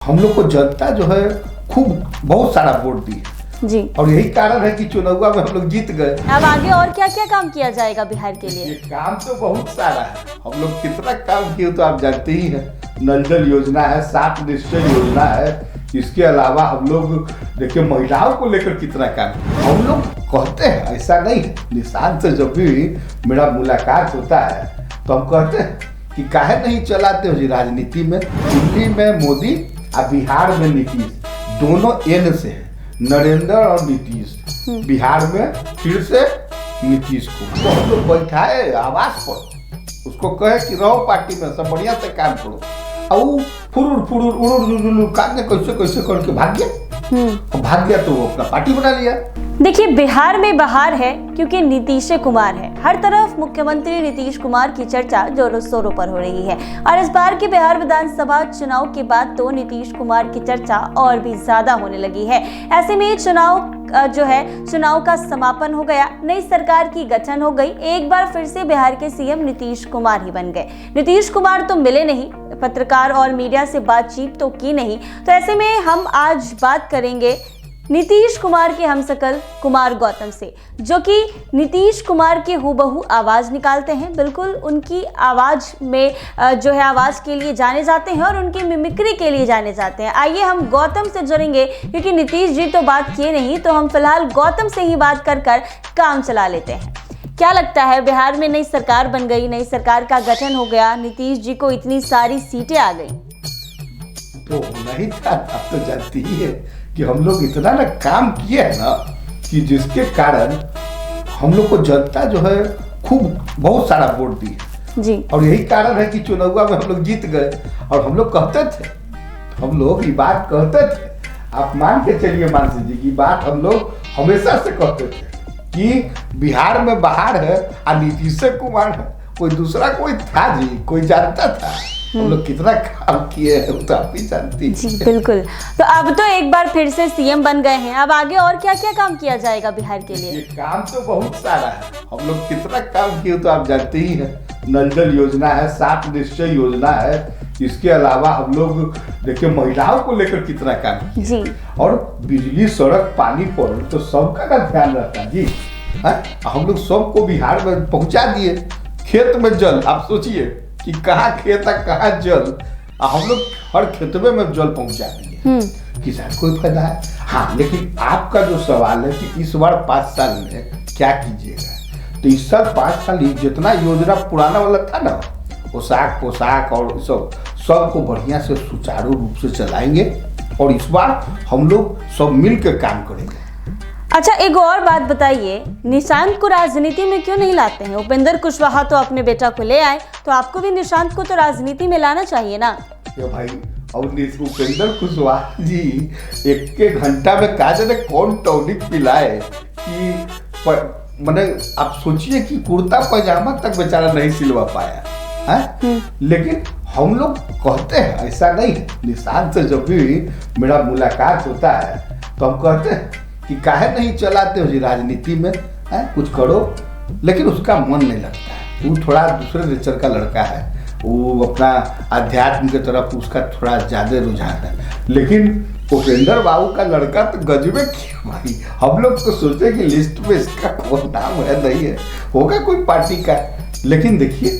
हम लोग को जनता जो है खूब बहुत सारा वोट दी जी, और यही कारण है कि चुनाव में हम लोग जीत गए। अब आगे और क्या क्या काम किया जाएगा बिहार के लिए? ये काम तो बहुत सारा है, हम लोग कितना काम किए तो आप जानते ही हैं। नल जल योजना है, 7 निश्चय योजना है, इसके अलावा हम लोग देखिए महिलाओं को लेकर कितना काम हम लोग कहते हैं, ऐसा नहीं है। निशांत से जब भी मेरा मुलाकात होता है तो हम कहते हैं कि काहे नहीं चलाते हो जी राजनीति में। दिल्ली में मोदी और बिहार में नीतीश, दोनों एन से है, नरेंद्र और नीतीश। बिहार में फिर से नीतीश को तो हम लोग बैठाए आवास पर, उसको कहे कि रहो पार्टी में, सब बढ़िया से काम करो। और फुरुर फुरुर उड़ुर काटने कैसे कैसे करके भाग गया। भाग गया तो वो अपना पार्टी बना लिया। देखिए, बिहार में बहार है क्योंकि नीतीश कुमार है। हर तरफ मुख्यमंत्री नीतीश कुमार की चर्चा जोरों शोरों पर हो रही है और इस बार के बिहार विधानसभा चुनाव के बाद तो नीतीश कुमार की चर्चा और भी ज्यादा होने लगी है। ऐसे में चुनाव का समापन हो गया, नई सरकार की गठन हो गई, एक बार फिर से बिहार के सीएम नीतीश कुमार ही बन गए। नीतीश कुमार तो मिले नहीं, पत्रकार और मीडिया से बातचीत तो की नहीं, तो ऐसे में हम आज बात करेंगे नीतीश कुमार के हमशक्ल कुमार गौतम से, जो कि नीतीश कुमार के हूबहू आवाज़ निकालते हैं। बिल्कुल उनकी आवाज़ में आवाज़ के लिए जाने जाते हैं और उनकी मिमिक्री के लिए जाने जाते हैं। आइए हम गौतम से जुड़ेंगे, क्योंकि नीतीश जी तो बात किए नहीं, तो हम फिलहाल गौतम से ही बात कर काम चला लेते हैं। क्या लगता है, बिहार में नई सरकार बन गई, नई सरकार का गठन हो गया, नीतीश जी को इतनी सारी सीटें आ गई? तो नहीं था, आप तो जानती ही है कि हम लोग इतना ना काम किए है ना कि जिसके कारण हम लोग को जनता जो है खूब बहुत सारा वोट दी जी, और यही कारण है कि चुनाव में हम लोग जीत गए। और हम लोग कहते थे, हम लोग ये बात कहते थे, आप मान के चलिए मानसी जी की बात हम लोग हमेशा से कहते थे कि बिहार में बहार है और नीतीश कुमार है, कोई दूसरा कोई था जी, कोई जानता था? हम लोग कितना काम किए हैं वो तो आप ही जानती जी। बिल्कुल, तो अब तो एक बार फिर से सीएम बन गए हैं, अब आगे और क्या क्या काम किया जाएगा बिहार के लिए? ये काम तो बहुत सारा है, हम लोग कितना काम किए तो आप जानते ही हैं। नल जल योजना है, 7 निश्चय योजना है, इसके अलावा हम लोग देखिए महिलाओं को लेकर कितना काम किए जी, और बिजली, सड़क, पानी पर तो सबका ना ध्यान रहता है जी। हम लोग सबको बिहार में पहुंचा दिए। खेत में जल, आप सोचिए कि कहाँ खेत है कहाँ जल, हम लोग हर खेतवे में जल पहुंचा दिए। किसान को भी फायदा है। हाँ, लेकिन आपका जो सवाल है कि इस बार 5 साल में क्या कीजिएगा, तो इस साल 5 साल जितना योजना पुराना वाला था ना, पोशाक और सबको बढ़िया से सुचारू रूप से चलाएंगे और इस बार हम लोग सब मिलकर काम करेंगे। अच्छा, एक और बात बताइए, निशांत को राजनीति में क्यों नहीं लाते हैं? उपेंद्र कुशवाहा तो अपने बेटा को ले आए, तो आपको भी निशांत को तो राजनीति में लाना चाहिए ना? भाई, और उपेंद्र कुशवाहा जी 1 घंटा में कहा जाने कौन टॉनिक पिलाए कि मैंने आप सोचिए कि कुर्ता पैजामा तक बेचारा नहीं सिलवा पाया है। लेकिन हम लोग कहते हैं, ऐसा नहीं है। निशांत से जब भी मेरा मुलाकात होता है तो हम कहते हैं कि काहे नहीं चलाते हो जी राजनीति में, कुछ करो। लेकिन उसका मन नहीं लगता है, वो थोड़ा दूसरे नेचर का लड़का है, वो अपना अध्यात्म की तरफ उसका थोड़ा ज़्यादा रुझान है। लेकिन उपेंद्र बाबू का लड़का तो गजबे किया भाई, हम लोग तो सोचे कि लिस्ट में इसका कौन नाम है, नहीं है, होगा कोई पार्टी का। लेकिन देखिए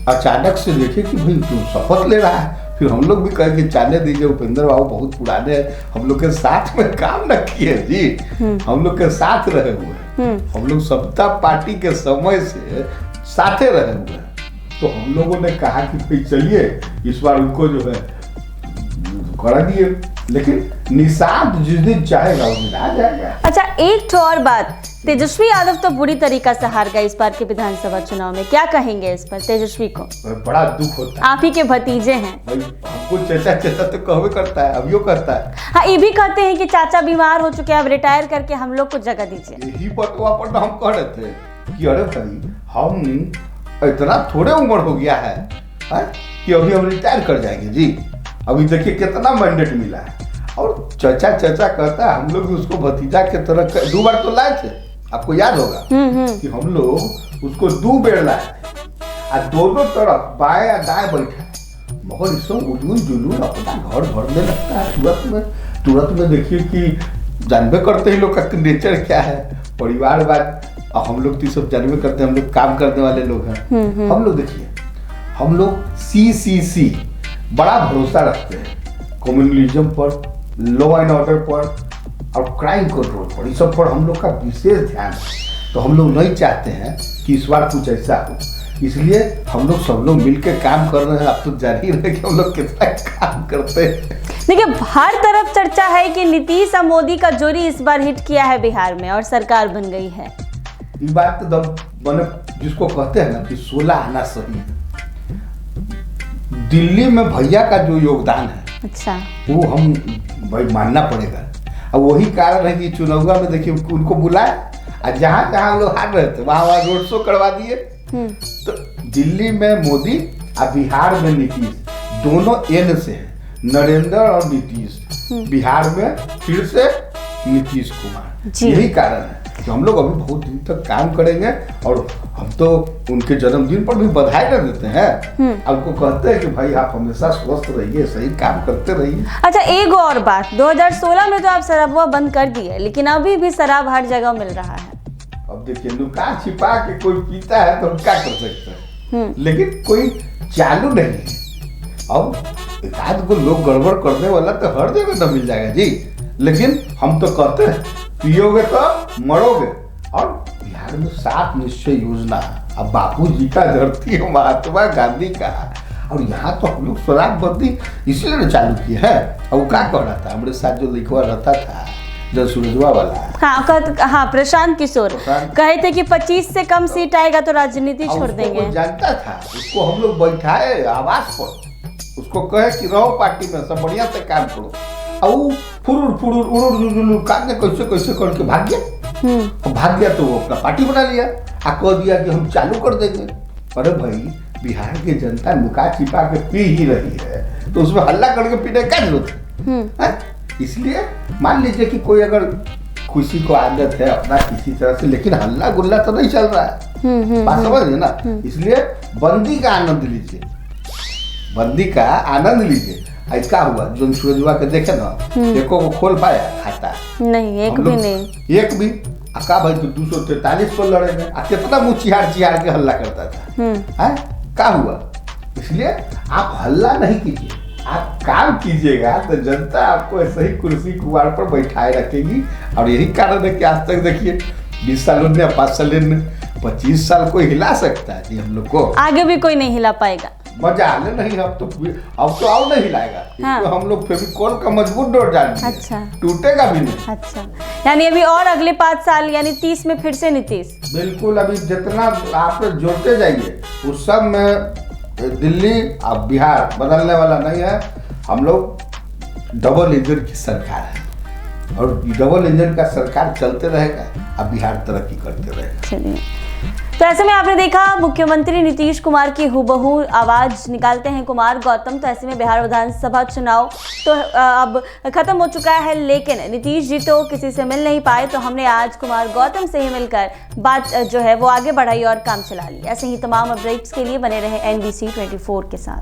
अचानक से देखिए कि भाई तू शपथ ले रहा है, फिर हम लोग भी कहे कि जाने दीजिए, उपेंद्र बाबू बहुत पुराने हैं, हम लोग के साथ में काम न किए जी, हम लोग के साथ रहे हुए हैं, हम लोग समता पार्टी के समय से साथे रहे हुए हैं। तो हम लोगों ने कहा कि भाई चलिए इस बार उनको जो है करा दिए। लेकिन निशांत जिस दिन चाहेगा उस दिन आ जाएगा। अच्छा, एक तो और बात, तेजस्वी यादव तो बुरी तरीका से हार गए इस बार के विधानसभा चुनाव में, क्या कहेंगे इस पर? तेजस्वी को बड़ा दुख होता है, आप ही के भतीजे हैं भाई, हमको चाचा चाचा तो कहवे करता है, अभियो करता है। हाँ, ये भी कहते हैं कि चाचा बीमार हो चुके हैं, अब रिटायर करके हम लोग को जगह दीजिए। यही बतवा पर हम कह रहे थे कि अरे भाई हम इतना थोड़े उम्र हो गया है कि अभी हम रिटायर कर जाएंगे जी। अभी देखिए कितना मैंडेट मिला है, और चाचा चाचा कहता है, हम लोग भी उसको भतीजा के तरह 2 बार तो लाए थे, आपको याद होगा कि हम लोग उसको 2 बेर लाए थे, और दोनों तरफ बाएं या दाएं बैठा, मगर इस सब उलून जुलून अपना घर भरने लगता है तुरंत में देखिए कि जानबे करते ही लोग का नेचर क्या है, परिवारवाद। और हम लोग तो सब जानबे करते हैं, हम लोग काम करने वाले लोग हैं। हम लोग देखिए, हम लोग CCC बड़ा भरोसा रखते हैं, कम्युनलिज्म पर, लॉ एंड ऑर्डर पर और क्राइम कंट्रोल पर, इस सब पर हम लोग का विशेष ध्यान है। तो हम लोग नहीं चाहते हैं कि इस बार कुछ ऐसा हो, इसलिए हम लोग सब लोग मिलकर काम कर रहे हैं। आप तो जान ही रहे कि हम लोग कितना काम करते हैं। देखिए, हर तरफ चर्चा है कि नीतीश और मोदी का जोड़ी इस बार हिट किया है बिहार में और सरकार बन गई है। ये बात तो मैंने जिसको कहते हैं ना कि 16 आना सही है। दिल्ली में भैया का जो योगदान है, अच्छा, वो हम भाई मानना पड़ेगा। और वही कारण है कि चुनाव में देखिए उनको बुलाए, और जहाँ जहाँ हम लोग हार रहे थे वहाँ रोड शो करवा दिए। तो दिल्ली में मोदी और बिहार में नीतीश, दोनों एन से है, नरेंद्र और नीतीश। बिहार में फिर से नीतीश कुमार। यही कारण है कि हम लोग अभी बहुत दिन तक काम करेंगे। और हम तो उनके जन्मदिन पर भी बधाई न देते हैं, उनको कहते हैं कि भाई आप हमेशा स्वस्थ रहिए, सही काम करते रहिए। अच्छा, एक और बात, 2016 में तो आप शराबुआ बंद कर दिए, लेकिन अभी भी शराब हर जगह मिल रहा है। अब देखिए, लुका छिपा के कोई पीता है तो हम क्या कर सकते हैं, लेकिन कोई चालू नहीं है। अब एक आध को लोग गड़बड़ करने वाला तो हर जगह तो मिल जाएगा जी, लेकिन हम तो कहते हैं पियोगे तो मरोगे। और बिहार में 7 निश्चय योजना, अब बापू जी का धरती है, महात्मा गांधी का, और यहाँ तो हम लोग शराबबंदी इसीलिए ना चालू किए है। और वो क्या कह रहा था, हमारे साथ जो लिखवा रहता था, जो सूरजवा वाला, हाँ, प्रशांत किशोर कहे थे कि 25 से कम सीट आएगा तो राजनीति छोड़ देंगे। जानता था, उसको हम लोग बैठाए आवास पर, उसको कहे कि रहो पार्टी में, सब बढ़िया से काम करो। और फुरुर उड़ुर कैसे कैसे करके भाग गया। भाग गया तो वो अपना पार्टी बना लिया, कह दिया कि हम चालू कर देंगे। अरे भाई, बिहार की जनता लुका छिपा के पी ही रही है, तो उसमें हल्ला करके पीने का जरूरत है। इसलिए मान लीजिए कि कोई अगर खुशी को आदत है अपना किसी तरह से, लेकिन हल्ला गुल्ला तो नहीं चल रहा है, बात समझिए ना। इसलिए बंदी का आनंद लीजिए, बंदी का आनंद लीजिए। ऐसा हुआ जो सूरजवा के देखे ना, एको को खोल पाया खाता नहीं, एक भी नहीं, एक भी। का भाई तो 243 पर लड़ेंगे, कितना मुँह चिहार के हल्ला करता था। क्या हुआ? इसलिए आप हल्ला नहीं कीजिए, आप काम कीजिएगा तो जनता आपको ऐसे ही कुर्सी कुवाड़ पर बैठाए रखेगी। और यही कारण है कि आज तक देखिए 20 सालों ने, 5 साल ने, 25 साल कोई हिला सकता है जी हम लोग को, आगे भी कोई नहीं हिला पाएगा। मजा आने नहीं, अब तो और नहीं हिलाएगा। हाँ। तो हम लोग फेविकॉल का मजबूत डोर डाल दिए, अच्छा, टूटेगा भी नहीं। अच्छा, यानी अभी और अगले 5 साल यानी 30 में फिर से नीतीश। बिल्कुल, अभी जितना आप जोड़ते जाइए उस सब में दिल्ली अब बिहार बदलने वाला नहीं है। हम लोग डबल इंजन की सरकार है, और डबल इंजन का सरकार चलते रहेगा, अब बिहार तरक्की करते रहेगा। चलिए, तो ऐसे में आपने देखा मुख्यमंत्री नीतीश कुमार की हुबहू आवाज निकालते हैं कुमार गौतम। तो ऐसे में बिहार विधानसभा चुनाव तो अब खत्म हो चुका है, लेकिन नीतीश जी तो किसी से मिल नहीं पाए, तो हमने आज कुमार गौतम से ही मिलकर बात जो है वो आगे बढ़ाई और काम चला लिया। ऐसे ही तमाम अपडेट्स के लिए बने रहे NBC 24 के साथ।